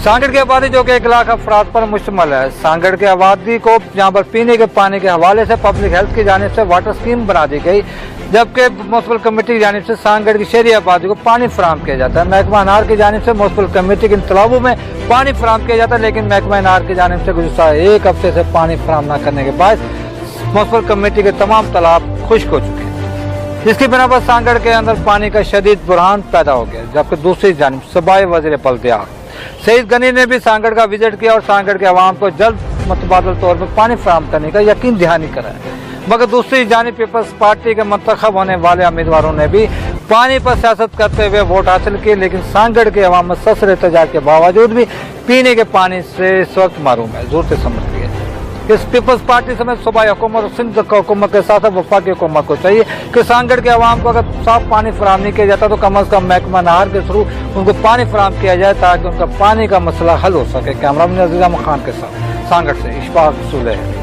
सांगड़ की आबादी जो कि 1 लाख अफराद पर मुश्तमिल है। सांगड़ की आबादी को यहाँ पर पीने के पानी के हवाले से पब्लिक हेल्थ की जानिब से वाटर स्कीम बना दी गई, जबकि म्युनिसिपल कमेटी की जानिब से सांगड़ की शहरी आबादी को पानी फराहम किया जाता है। महकमा अनार की जानिब से म्युनिसिपल कमेटी के इन तालाबों में पानी फराहम किया जाता है, लेकिन महकमा अनार की जानिब से गुज़श्ता 1 हफ्ते से पानी फराहम न करने के बाद म्युनिसिपल कमेटी के तमाम तालाब खुश्क हो चुके हैं। इसकी बिना पर सांगड़ के अंदर पानी का शदीद बुरहान पैदा हो गया, जबकि दूसरी जानिब सूबाई वज़ीर बल्दियात सईद गनी ने भी सांगड़ का विजिट किया और सांगड़ के अवाम को जल्द मुतबादल तौर पर पानी फराहम करने का यकीन दहानी कराया। मगर दूसरी जानिब पीपल्स पार्टी के मुंतखब होने वाले उम्मीदवारों ने भी पानी पर सियासत करते हुए वोट हासिल किए, लेकिन सांगड़ के अवाम में ससर एहतजाज के बावजूद भी पीने के पानी से इस वक्त महरूम है। ज़रूरत समझती है इस पीपल्स पार्टी समेत सूबाई हुकूमत और सिंध हुकूमत के साथ वफाकी हुकूमत को चाहिए कि सांगड़ के अवाम को अगर साफ पानी फराहम नहीं किया जाता तो कम अज़ कम महकमा नहर के थ्रू उनको पानी फराहम किया जाए ताकि उनका पानी का मसला हल हो सके। कैमरा मैन अजीज़ अहमद खान के साथ सांगड़ से इशफाक सुलेह।